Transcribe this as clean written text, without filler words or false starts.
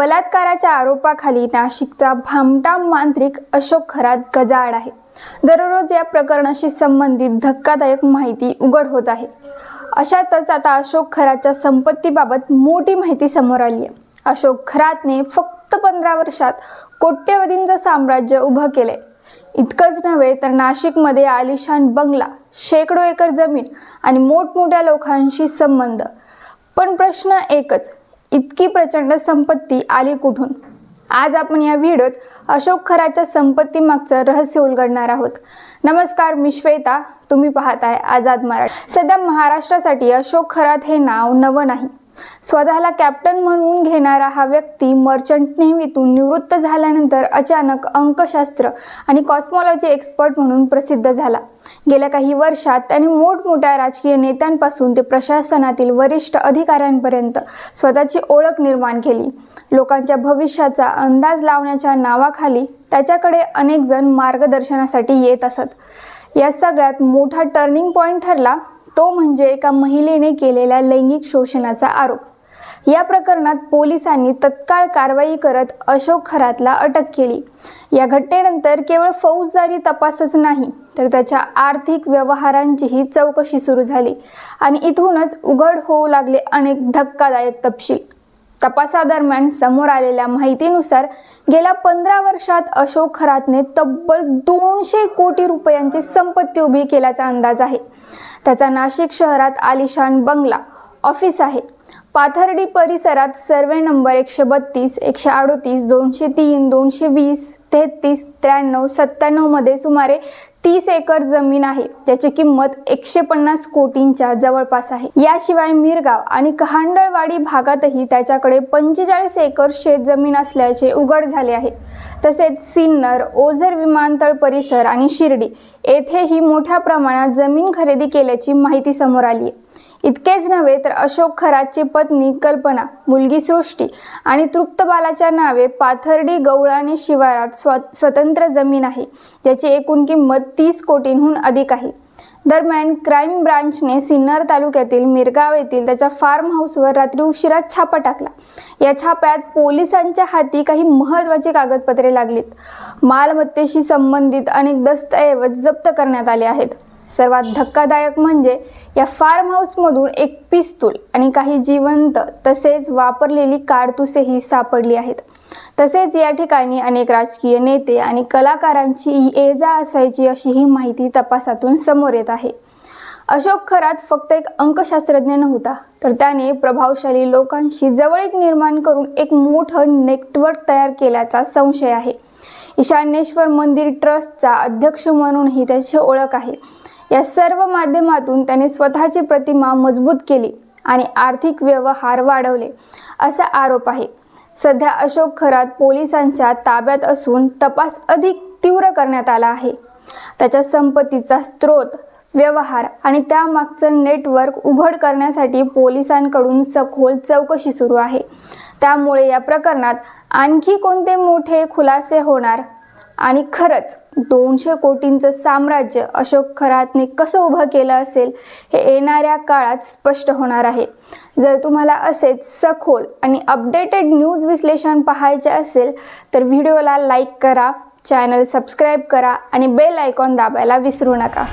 बलात्काराच्या आरोपाखाली नाशिकचा भामटा मांत्रिक अशोक खरात गजाआड आहे। दररोज या प्रकरणाशी संबंधित धक्कादायक माहिती उघड होत आहे। अशातच आता अशोक खरातच्या संपत्तीबाबत मोठी माहिती समोर आली आहे। अशोक खरातने फक्त 15 वर्षात कोट्यवधींचं साम्राज्य उभं केले। इतकंच नव्हे तर नाशिकमध्ये आलिशान बंगला, शेकडो एकर जमीन आणि मोठमोठ्या लोकांशी संबंध। पण प्रश्न एकच, इतकी प्रचंड संपत्ती आली कुठून? आज आपण या व्हिडिओत अशोक खरातच्या संपत्ती मागचं रहस्य उलगडणार आहोत। नमस्कार, मी श्वेता, तुम्ही पाहताय आझाद मराठी। सध्या महाराष्ट्रासाठी अशोक खरात हे नाव नवं नाही। स्वतःला कॅप्टन म्हणून घेणारा हा व्यक्ती मर्चंट नेव्हीतून निवृत्त झाल्यानंतर अचानक अंकशास्त्र आणि कॉस्मॉलॉजी एक्सपर्ट म्हणून प्रसिद्ध झाला। गेल्या काही वर्षात त्याने मोठमोठ्या राजकीय नेत्यांपासून ते प्रशासनातील वरिष्ठ अधिकाऱ्यांपर्यंत स्वतःची ओळख निर्माण केली। लोकांच्या भविष्याचा अंदाज लावण्याच्या नावाखाली त्याच्याकडे अनेक जण मार्गदर्शनासाठी येत असत। या सगळ्यात मोठा टर्निंग पॉइंट ठरला तो म्हणजे एका महिलेने केलेल्या लैंगिक शोषणाचा आरोप। या प्रकरणात पोलिसांनी तत्काळ कारवाई करत अशोक खरातला अटक केली। या घटनेनंतर केवळ फौजदारी तपासच नाही तर त्याच्या आर्थिक व्यवहारांचीही चौकशी सुरू झाली आणि इथूनच उघड होऊ लागले अनेक धक्कादायक तपशील। तपासादरम्यान समोर आलेल्या माहितीनुसार गेल्या 15 वर्षात अशोक खरातने तब्बल 200 कोटी रुपयांची संपत्ती उभी केल्याचा अंदाज आहे। त्याचा नाशिक शहरात आलिशान बंगला, ऑफिस आहे। पाथर्डी परिसरात सर्वे नंबर 132, 138, 203, 220, 33, 93, 97 मध्ये सुमारे 30 एकर जमीन आहे, ज्याची किंमत 150 कोटींच्या जवळपास आहे। याशिवाय मिरगाव आणि कहांडळवाडी भागातही त्याच्याकडे 45 एकर शेतजमीन असल्याचे उघड झाले आहे। तसेच सिन्नर, ओझर विमानतळ परिसर आणि शिर्डी येथेही मोठ्या प्रमाणात जमीन खरेदी केल्याची माहिती समोर आली आहे। इतकेच नव्हे तर अशोक खरातची पत्नी कल्पना, मुलगी सृष्टी आणि तृप्तबालाच्या नावे पाथर्डी गवळाणे शिवारात स्वतंत्र जमीन आहे, ज्याची एकूण किंमत 30 कोटींहून अधिक आहे। दरम्यान क्राईम ब्रांचने सिन्नर तालुक्यातील मिरगाव येथील त्याच्या फार्म हाऊसवर रात्री उशिरा छापा टाकला। या छाप्यात पोलिसांच्या हाती काही महत्त्वाची कागदपत्रे लागलीत। मालमत्तेशी संबंधित अनेक दस्तऐवज जप्त करण्यात आले आहेत। सर्वात धक्कादायक म्हणजे या फार्म हाऊसमधून एक पिस्तूल आणि काही जिवंत तसेच वापरलेली कारतुसेही सापडली आहेत। तसेच या ठिकाणी अनेक राजकीय नेते आणि कलाकारांची ये-जा असायची अशीही माहिती तपासातून समोर येत आहे। अशोक खरात फक्त एक अंकशास्त्रज्ञ नव्हता, तर त्याने प्रभावशाली लोकांशी जवळीक निर्माण करून एक मोठं नेटवर्क तयार केल्याचा संशय आहे। ईशान्येश्वर मंदिर ट्रस्टचा अध्यक्ष म्हणूनही त्याची ओळख आहे। या सर्व माध्यमातून त्याने स्वतःची प्रतिमा मजबूत केली आणि आर्थिक व्यवहार वाढवले असा आरोप आहे। सध्या अशोक खरात पोलिसांच्या ताब्यात असून तपास अधिक तीव्र करण्यात आला आहे। त्याच्या संपत्तीचा स्रोत, व्यवहार आणि त्यामागचं नेटवर्क उघड करण्यासाठी पोलिसांकडून सखोल चौकशी सुरू आहे। त्यामुळे या प्रकरणात आणखी कोणते मोठे खुलासे होणार आणि खरंच 200 कोटींचं साम्राज्य अशोक खरातने कसं उभं केलं असेल हे येणाऱ्या काळात स्पष्ट होणार आहे। जर तुम्हाला असेच सखोल आणि अपडेटेड न्यूज विश्लेषण पाहायचे असेल तर व्हिडिओला लाईक करा, चॅनल सबस्क्राईब करा आणि बेल आयकॉन दाबायला विसरू नका।